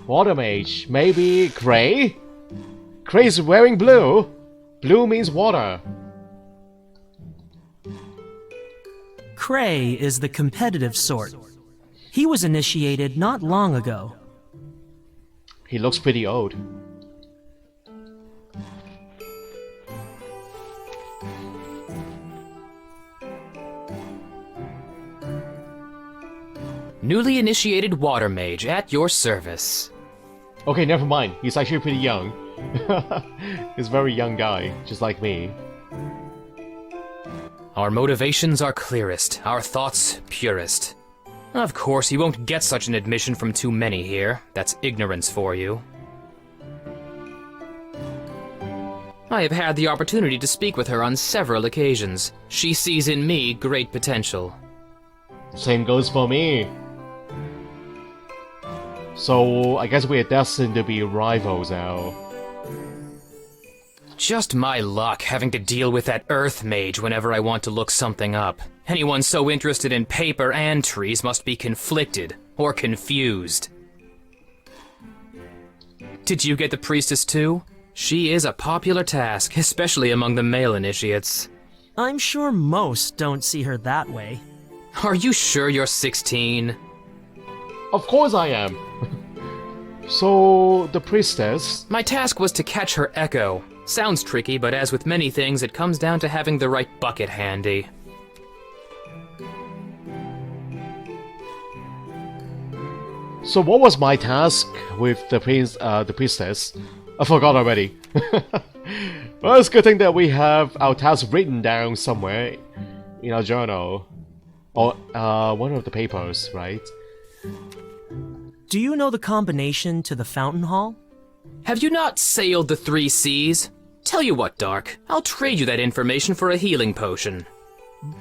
Water mage. Maybe Gray? Gray's wearing blue. Blue means water. Cray is the competitive sort. He was initiated not long ago. He looks pretty old. Newly initiated water mage at your service. Okay, never mind. He's actually pretty young. He's a very young guy, just like me. Our motivations are clearest, our thoughts purest. Of course, you won't get such an admission from too many here. That's ignorance for you. I have had the opportunity to speak with her on several occasions. She sees in me great potential. Same goes for me. So, I guess we're destined to be rivals now. Just my luck having to deal with that earth mage whenever I want to look something up. Anyone so interested in paper and trees must be conflicted or confused. Did you get the priestess too? She is a popular task, especially among the male initiates. I'm sure most don't see her that way. Are you sure you're 16? Of course I am. So, the priestess... My task was to catch her echo. Sounds tricky, but as with many things, it comes down to having the right bucket handy. So what was my task with the priestess? I forgot already. Well, it's a good thing that we have our task written down somewhere in our journal. Or one of the papers, right? Do you know the combination to the fountain hall? Have you not sailed the 3 seas? Tell you what, Dark, I'll trade you that information for a healing potion.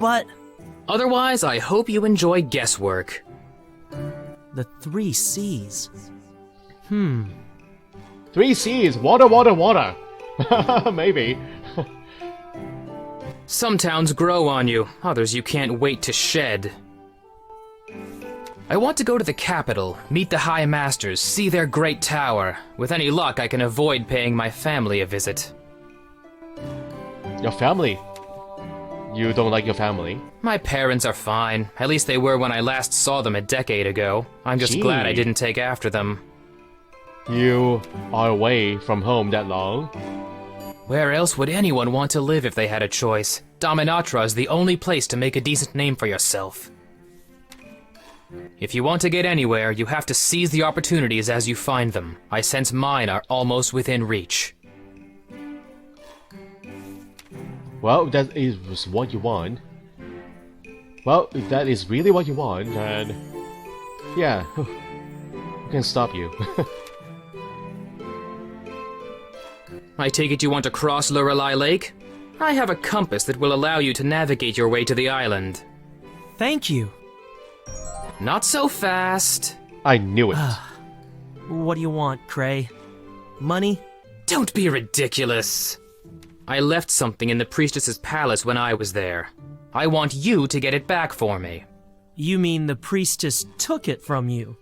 But... Otherwise, I hope you enjoy guesswork. the 3 C's. 3 C's. Water, water, water. Maybe. Some towns grow on you, others you can't wait to shed. I want to go to the capital, meet the High Masters, see their great tower. With any luck, I can avoid paying my family a visit. Your family? You don't like your family? My parents are fine. At least they were when I last saw them a decade ago. I'm just glad I didn't take after them. You are away from home that long? Where else would anyone want to live if they had a choice? Dominatra is the only place to make a decent name for yourself. If you want to get anywhere, you have to seize the opportunities as you find them. I sense mine are almost within reach. Well, if that is what you want. Well, if that is really what you want, then... yeah, who can stop you? I take it you want to cross Lorelei Lake? I have a compass that will allow you to navigate your way to the island. Thank you. Not so fast. I knew it. What do you want, Cray? Money? Don't be ridiculous. I left something in the priestess's palace when I was there. I want you to get it back for me. You mean the priestess took it from you?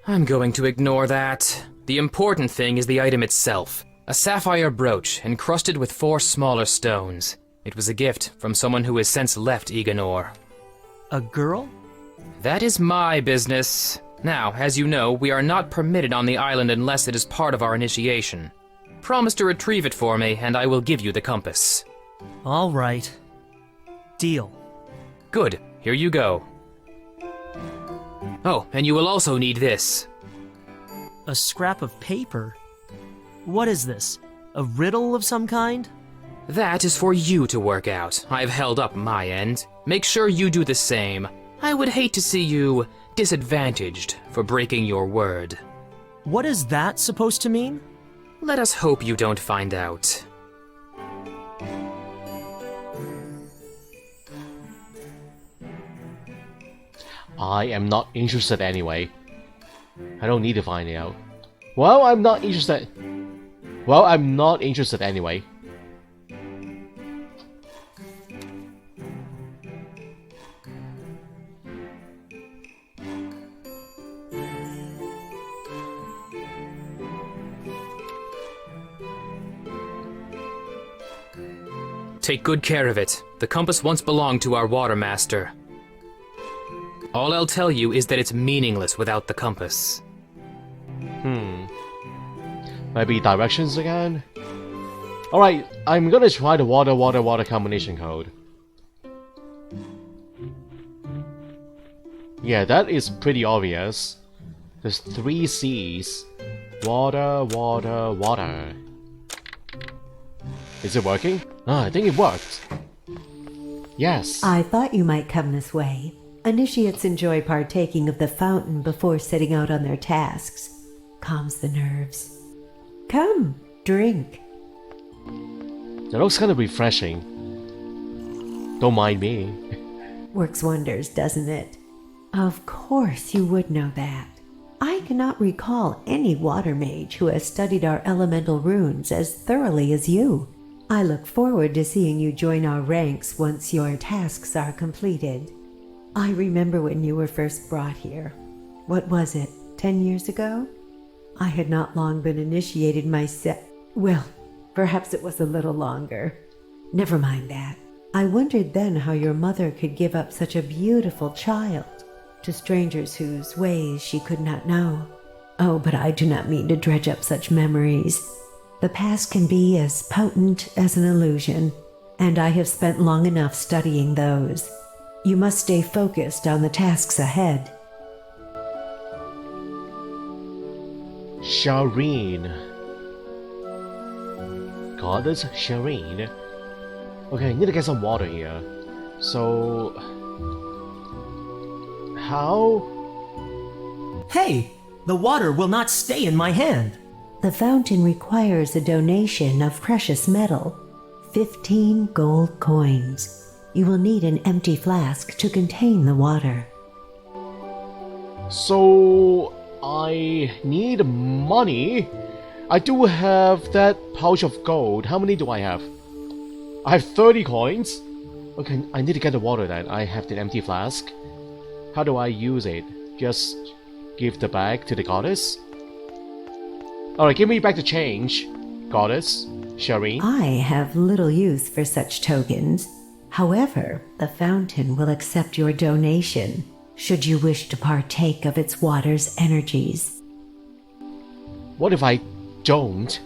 I'm going to ignore that. The important thing is the item itself. A sapphire brooch encrusted with 4 smaller stones. It was a gift from someone who has since left Eganor. A girl? That is my business. Now, as you know, we are not permitted on the island unless it is part of our initiation. Promise to retrieve it for me, and I will give you the compass. All right. Deal. Good. Here you go. Oh, and you will also need this. A scrap of paper? What is this? A riddle of some kind? That is for you to work out. I've held up my end. Make sure you do the same. I would hate to see you disadvantaged for breaking your word. What is that supposed to mean? Let us hope you don't find out. I am not interested anyway. I don't need to find it out. Well, I'm not interested. Well, I'm not interested anyway. Take good care of it. The compass once belonged to our water master. All I'll tell you is that it's meaningless without the compass. Maybe directions again? Alright, I'm gonna try the water combination code. Yeah, that is pretty obvious. There's 3 C's. Water, water, water. Is it working? Ah, I think it worked. Yes. I thought you might come this way. Initiates enjoy partaking of the fountain before setting out on their tasks. Calms the nerves. Come, drink. That looks kind of refreshing. Don't mind me. Works wonders, doesn't it? Of course you would know that. I cannot recall any water mage who has studied our elemental runes as thoroughly as you. I look forward to seeing you join our ranks once your tasks are completed. I remember when you were first brought here. What was it, 10 years ago? I had not long been initiated myself. Well, perhaps it was a little longer. Never mind that. I wondered then how your mother could give up such a beautiful child to strangers whose ways she could not know. Oh, but I do not mean to dredge up such memories. The past can be as potent as an illusion, and I have spent long enough studying those. You must stay focused on the tasks ahead. Shireen. Goddess Shireen. Okay, I need to get some water here. So... how? Hey, the water will not stay in my hand. The fountain requires a donation of precious metal, 15 gold coins. You will need an empty flask to contain the water. So... I need money. I do have that pouch of gold. How many do I have? I have 30 coins. Okay, I need to get the water then. I have the empty flask. How do I use it? Just give the bag to the goddess? Alright, give me back the change, goddess, Shireen. I have little use for such tokens. However, the fountain will accept your donation, should you wish to partake of its water's energies. What if I don't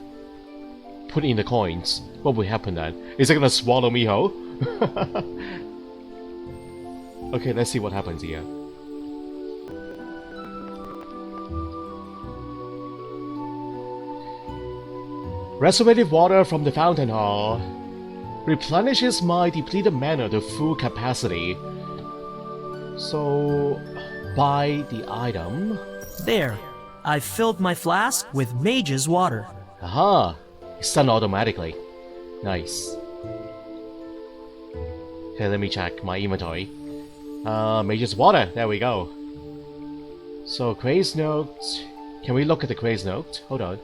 put in the coins? What will happen then? Is it gonna swallow me whole? Okay, let's see what happens here. Restorative water from the fountain hall replenishes my depleted mana to full capacity. So, buy the item. There, I've filled my flask with Mage's water. Aha! It's done automatically. Nice. Okay, let me check my inventory. Mage's water. There we go. So, Craze Note. Can we look at the Craze Note? Hold on.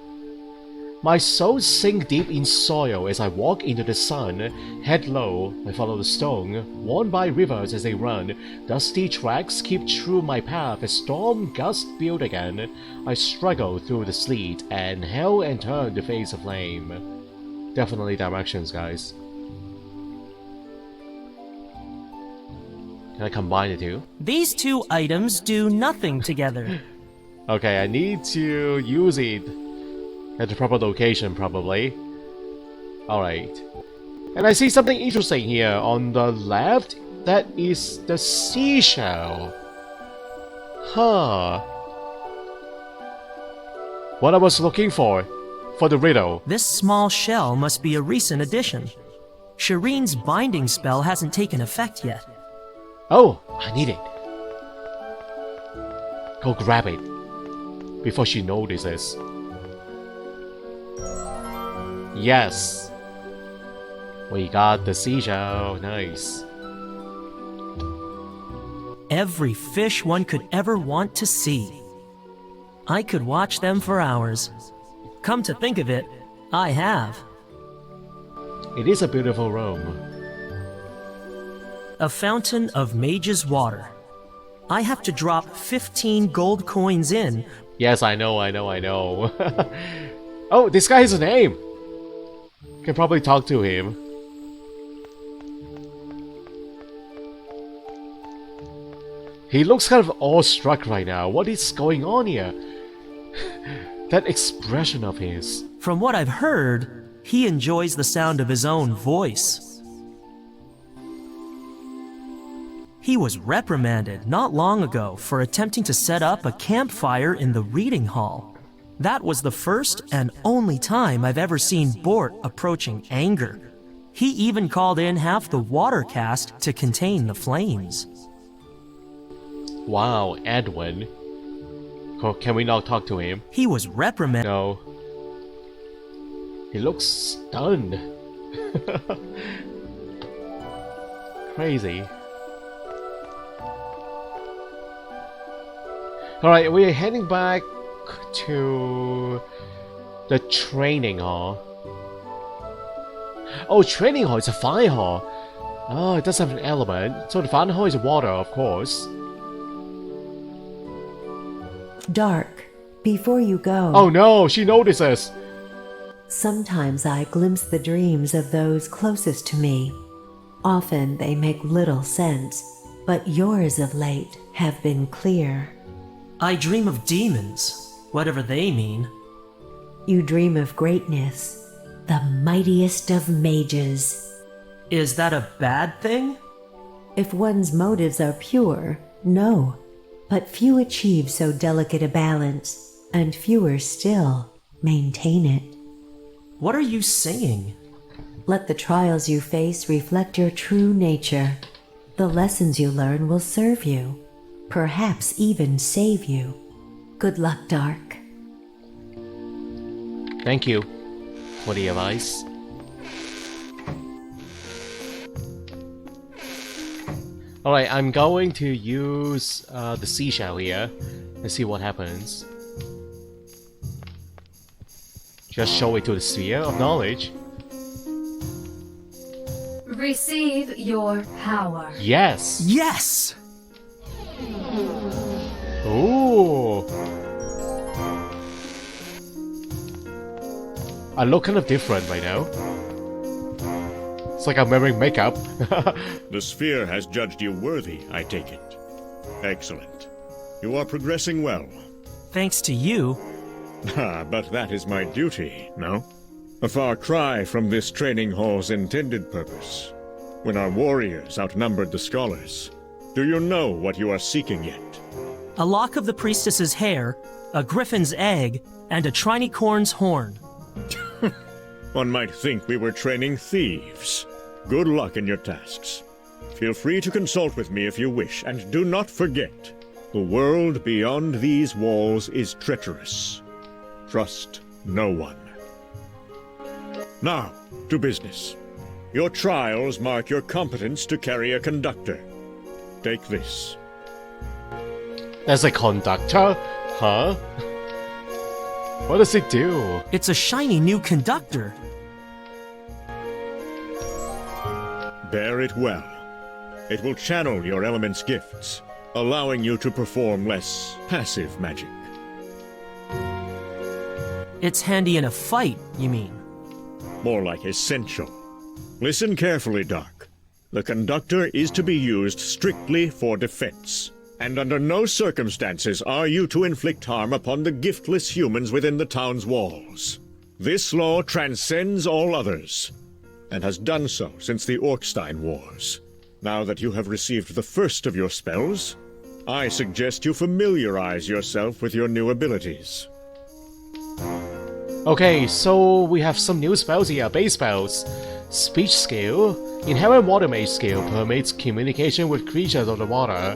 My soul sink deep in soil as I walk into the sun. Head low, I follow the stone, worn by rivers as they run. Dusty tracks keep through my path as storm gusts build again. I struggle through the sleet and hell and turn to face a flame. Definitely directions, guys. Can I combine the two? These two items do nothing together. Okay, I need to use it at the proper location, probably. Alright. And I see something interesting here on the left. That is the seashell. Huh. What I was looking for the riddle. This small shell must be a recent addition. Shireen's binding spell hasn't taken effect yet. Oh, I need it. Go grab it before she notices. Yes. We got the seashell. Nice. Every fish one could ever want to see. I could watch them for hours. Come to think of it, I have. It is a beautiful room. A fountain of Mage's water. I have to drop 15 gold coins in. Yes, I know. Oh, this guy has a name. Can probably talk to him. He looks kind of awestruck right now. What is going on here? That expression of his. From what I've heard, he enjoys the sound of his own voice. He was reprimanded not long ago for attempting to set up a campfire in the reading hall. That was the first and only time I've ever seen Bort approaching anger. He even called in half the water cask to contain the flames. Wow, Edwin. Can we not talk to him? He was reprimanded. No. He looks stunned. Crazy. Alright, we're heading back to the training hall. Oh, training hall is a fire hall. Oh, it does have an element. So the fire hall is water, of course. Dark, before you go. Oh no, she notices. Sometimes I glimpse the dreams of those closest to me. Often they make little sense, but yours of late have been clear. I dream of demons, whatever they mean. You dream of greatness, the mightiest of mages. Is that a bad thing? If one's motives are pure, no. But few achieve so delicate a balance, and fewer still maintain it. What are you saying? Let the trials you face reflect your true nature. The lessons you learn will serve you, perhaps even save you. Good luck, Dark. Thank you for the advice. Alright, I'm going to use the seashell here and see what happens. Just show it to the sphere of knowledge. Receive your power. Yes! Yes! Ooh! I look kind of different right now. It's like I'm wearing makeup. The sphere has judged you worthy, I take it. Excellent. You are progressing well. Thanks to you. But that is my duty, no? A far cry from this training hall's intended purpose. When our warriors outnumbered the scholars. Do you know what you are seeking yet? A lock of the priestess's hair, a griffin's egg, and a trinicorn's horn. One might think we were training thieves. Good luck in your tasks. Feel free to consult with me if you wish, and do not forget, the world beyond these walls is treacherous. Trust no one. Now, to business. Your trials mark your competence to carry a conductor. Take this. As a conductor? Huh? What does it do? It's a shiny new conductor. Bear it well. It will channel your element's gifts, allowing you to perform less passive magic. It's handy in a fight, you mean? More like essential. Listen carefully, Dark. The conductor is to be used strictly for defense, and under no circumstances are you to inflict harm upon the giftless humans within the town's walls. This law transcends all others, and has done so since the Orkstein Wars. Now that you have received the first of your spells, I suggest you familiarize yourself with your new abilities. Okay, so we have some new spells here, base spells. Speech skill. Inherent water mage skill permits communication with creatures of the water,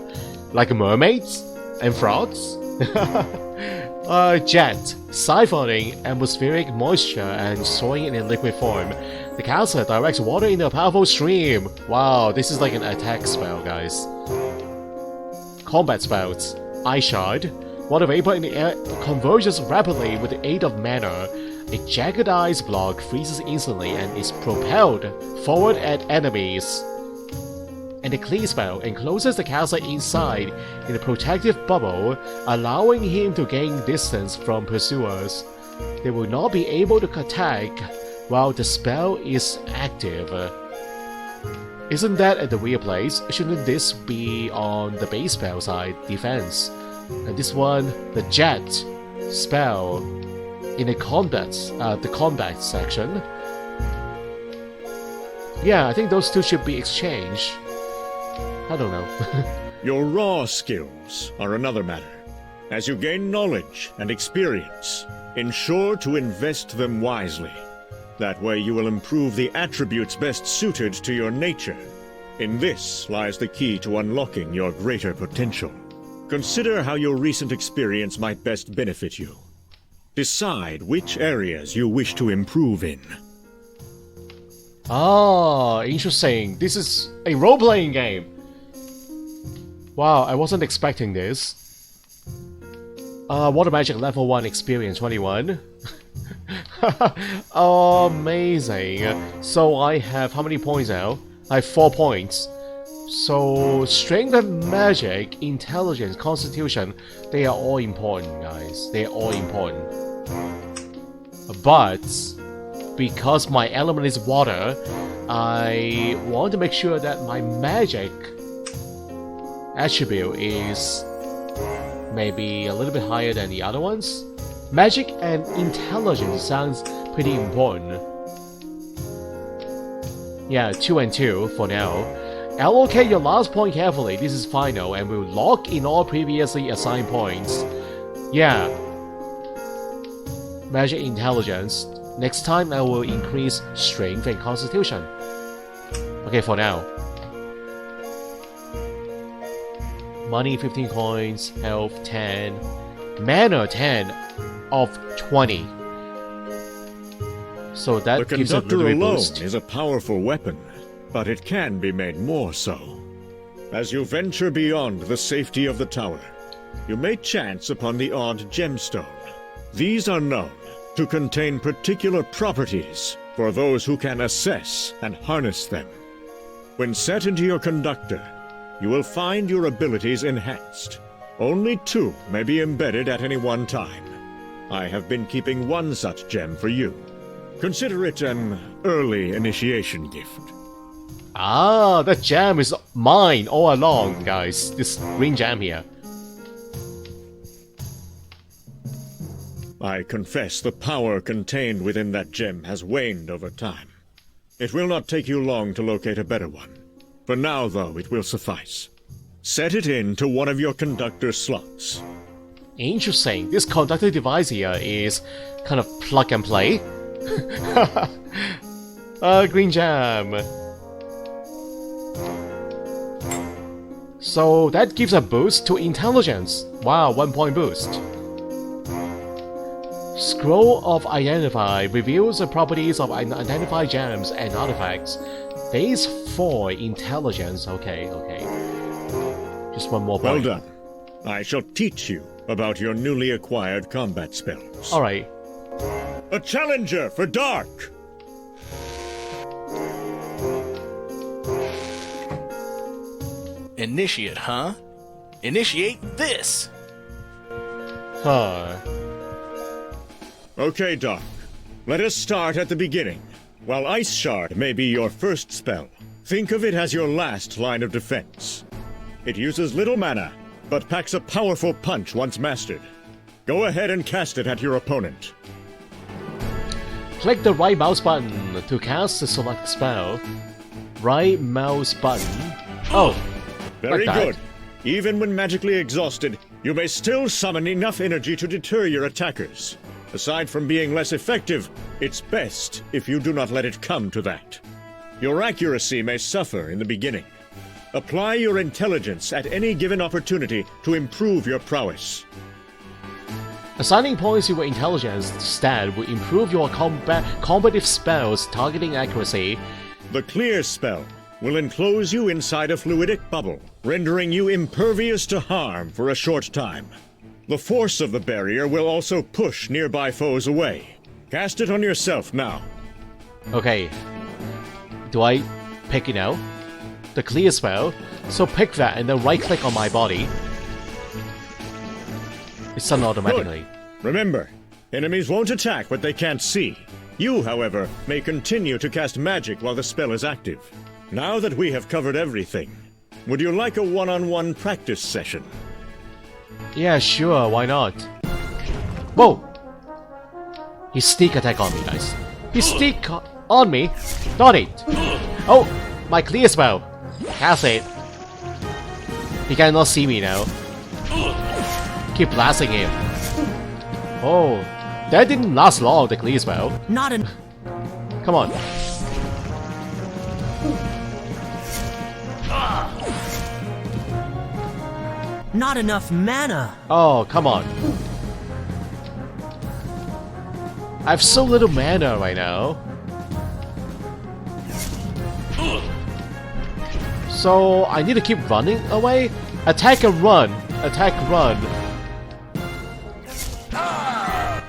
like mermaids and frogs. Jet. Siphoning atmospheric moisture and storing it in liquid form. The caster directs water into a powerful stream. Wow, this is like an attack spell, guys. Combat spells. Ice Shard. Water vapor in the air converges rapidly with the aid of mana. A jagged ice block freezes instantly and is propelled forward at enemies. And the Clean spell encloses the caster inside in a protective bubble, allowing him to gain distance from pursuers. They will not be able to attack while the spell is active. Isn't that at the rear place? Shouldn't this be on the base spell side, defense? And this one, the jet spell in the combat section. Yeah, I think those two should be exchanged. I don't know. Your raw skills are another matter. As you gain knowledge and experience, ensure to invest them wisely. That way you will improve the attributes best suited to your nature. In this lies the key to unlocking your greater potential. Consider how your recent experience might best benefit you. Decide which areas you wish to improve in. Ah, interesting. This is a role-playing game. Wow, I wasn't expecting this. Water Magic level 1 experience 21. Amazing. So I have how many points now? I have 4 points. So Strength and Magic, Intelligence, Constitution, they are all important, guys. They are all important. But because my element is water, I want to make sure that my magic attribute is maybe a little bit higher than the other ones. Magic and intelligence sounds pretty important. Yeah, 2 and 2 for now. Allocate your last point carefully. This is final and will lock in all previously assigned points. Yeah. Magic intelligence. Next time I will increase strength and constitution. Okay, for now. Money 15 coins, health 10, mana 10 of 20. So that the gives a conductor little bit alone boost. is a powerful weapon, but it can be made more so. As you venture beyond the safety of the tower, you may chance upon the odd gemstone. These are known to contain particular properties for those who can assess and harness them. When set into your conductor, you will find your abilities enhanced. Only 2 may be embedded at any one time. I have been keeping 1 such gem for you. Consider it an early initiation gift. Ah, that gem is mine all along, guys. This green gem here. I confess the power contained within that gem has waned over time. It will not take you long to locate a better one. For now, though, it will suffice. Set it into one of your conductor slots. Interesting. This conductor device here is kind of plug and play. Green gem. So that gives a boost to intelligence. Wow, 1 point boost. Scroll of Identify reveals the properties of identified gems and artifacts. Base 4 intelligence. Okay. Just 1 more point. Well done. I shall teach you about your newly acquired combat spells. Alright. A challenger for Dark! Initiate, huh? Initiate this! Huh. Okay, Dark. Let us start at the beginning. While Ice Shard may be your first spell, think of it as your last line of defense. It uses little mana, but packs a powerful punch once mastered. Go ahead and cast it at your opponent. Click the right mouse button to cast the select spell. Right mouse button. Oh, Very like that. good. Even when magically exhausted, you may still summon enough energy to deter your attackers. Aside from being less effective, it's best if you do not let it come to that. Your accuracy may suffer in the beginning. Apply your intelligence at any given opportunity to improve your prowess. Assigning points to your intelligence stat will improve your combative spells targeting accuracy. The Clear spell will enclose you inside a fluidic bubble, rendering you impervious to harm for a short time. The force of the barrier will also push nearby foes away. Cast it on yourself now. Okay. Do I pick it now? The clear spell. So pick that and then right click on my body. It's done automatically. Remember, enemies won't attack what they can't see. You, however, may continue to cast magic while the spell is active. Now that we have covered everything, would you like a one-on-one practice session? Yeah, sure, why not? Whoa! He sneak attack on me, guys. He sneak on me? Not it! Oh! My clear spell! Cast it! He cannot see me now. Keep blasting him. Oh, that didn't last long, the clear spell. Not an. Come on. Not enough mana. Oh, come on. I have so little mana right now. So I need to keep running away? Attack and run. Attack, run.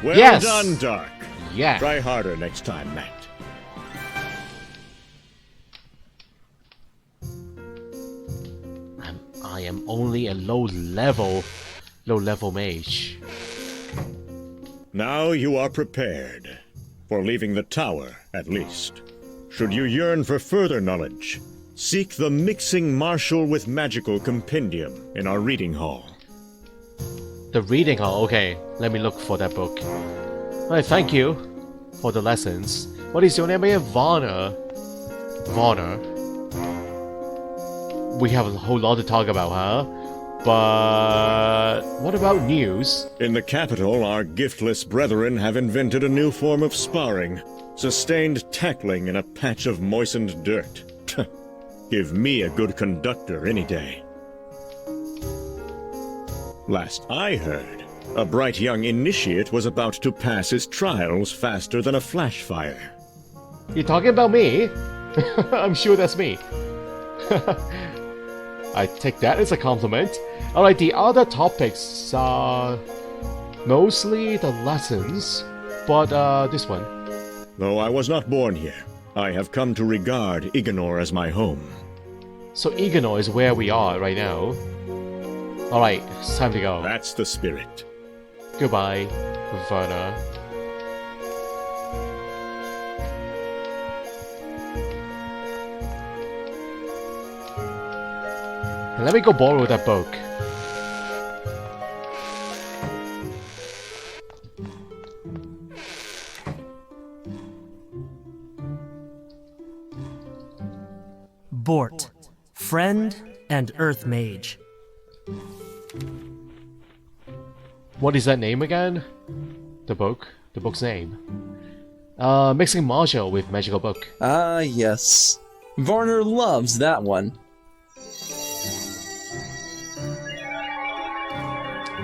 Well Yes! done, Dark. Yeah. Try harder next time, Matt. I am only a low level mage. Now you are prepared. For leaving the tower, at least. Should you yearn for further knowledge, seek the Mixing Martial with Magical Compendium in our reading hall. The reading hall, okay. Let me look for that book. Alright, thank you for the lessons. What is your name again? Varner. Varner. We have a whole lot to talk about, huh? But what about news? In the capital, our giftless brethren have invented a new form of sparring. Sustained tackling in a patch of moistened dirt. Give me a good conductor any day. Last I heard, a bright young initiate was about to pass his trials faster than a flash fire. You talking about me? I'm sure that's me. I take that as a compliment. Alright, the other topics are mostly the lessons, but this one. Though I was not born here, I have come to regard Ignor as my home. So Ignor is where we are right now. Alright, it's time to go. That's the spirit. Goodbye, Verna. Let me go borrow that book. Bort, friend and Earth Mage. What is that name again? The book? The book's name. Mixing Martial with Magical Book. Ah, yes. Varner loves that one.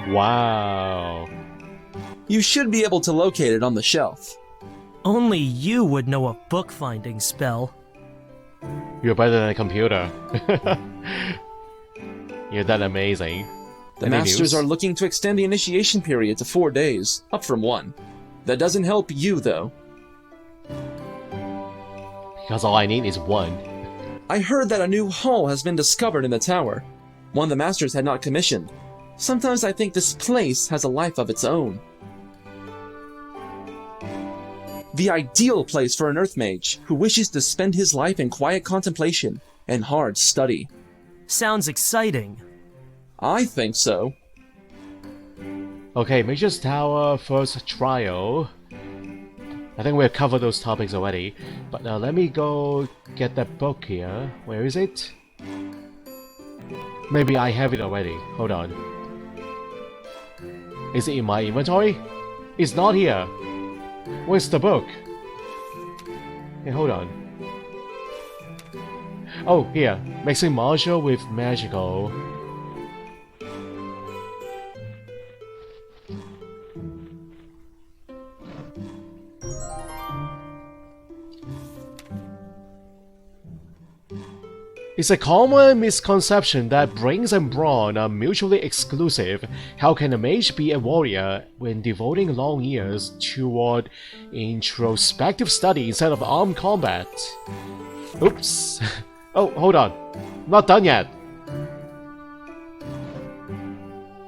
Wow. You should be able to locate it on the shelf. Only you would know a bookfinding spell. You're better than a computer. You're that amazing. The Any Masters news? are looking to extend the initiation period to 4 days, up from 1. That doesn't help you, though. Because all I need is one. I heard that a new hall has been discovered in the tower. One the Masters had not commissioned. Sometimes I think this place has a life of its own. The ideal place for an Earth Mage who wishes to spend his life in quiet contemplation and hard study. Sounds exciting. I think so. Okay, Mage's Tower first trial. I think we've covered those topics already. But now let me go get that book here. Where is it? Maybe I have it already. Hold on. Is it in my inventory? It's not here. Where's the book? Hey, hold on. Oh, here. Mixing Martial with Magical. It's a common misconception that brains and brawn are mutually exclusive. How can a mage be a warrior when devoting long years toward introspective study instead of armed combat? Oops. Oh, hold on. Not done yet.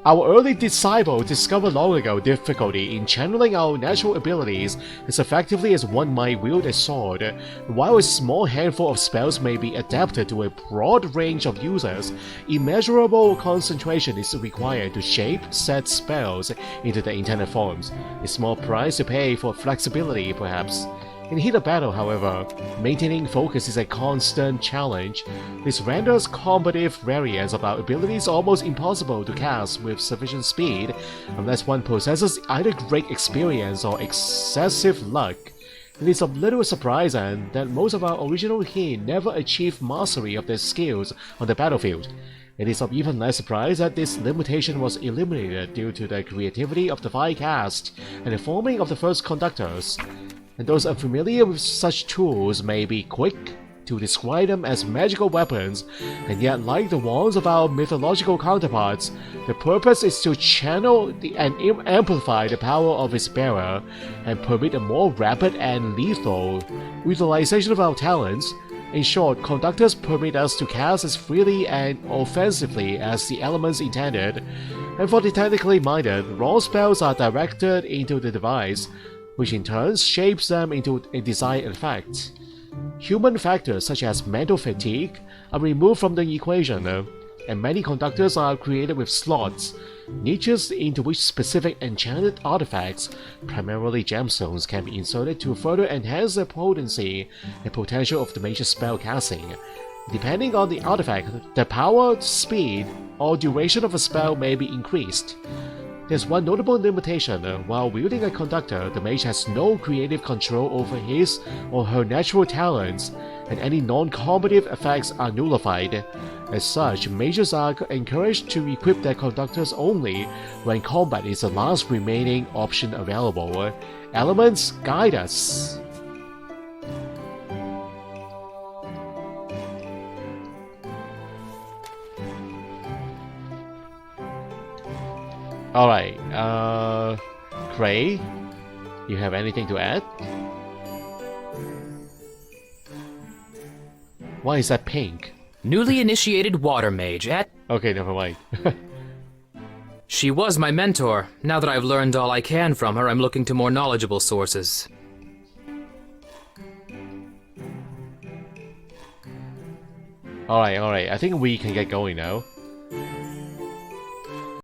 Our early disciple discovered long ago difficulty in channeling our natural abilities as effectively as one might wield a sword. While a small handful of spells may be adapted to a broad range of users, immeasurable concentration is required to shape said spells into their intended forms. A small price to pay for flexibility, perhaps. In heat of battle, however, maintaining focus is a constant challenge. This renders combative variants of our abilities almost impossible to cast with sufficient speed, unless one possesses either great experience or excessive luck. It is of little surprise then that most of our original kin never achieved mastery of their skills on the battlefield. It is of even less surprise that this limitation was eliminated due to the creativity of the fire cast and the forming of the first conductors. And those unfamiliar with such tools may be quick to describe them as magical weapons, and yet like the wands of our mythological counterparts, the purpose is to channel and amplify the power of its bearer, and permit a more rapid and lethal utilization of our talents. In short, conductors permit us to cast as freely and offensively as the elements intended, and for the technically minded, raw spells are directed into the device, which in turn shapes them into a desired effect. Human factors such as mental fatigue are removed from the equation, and many conductors are created with slots, niches into which specific enchanted artifacts, primarily gemstones, can be inserted to further enhance the potency and potential of the mage's spell casting. Depending on the artifact, the power, speed, or duration of a spell may be increased. There's one notable limitation. While wielding a conductor, the mage has no creative control over his or her natural talents, and any non-combative effects are nullified. As such, mages are encouraged to equip their conductors only when combat is the last remaining option available. Elements, guide us! Alright, Cray, you have anything to add? Why is that pink? Newly initiated water mage at... Okay, never mind. She was my mentor. Now that I've learned all I can from her, I'm looking to more knowledgeable sources. Alright, I think we can get going now.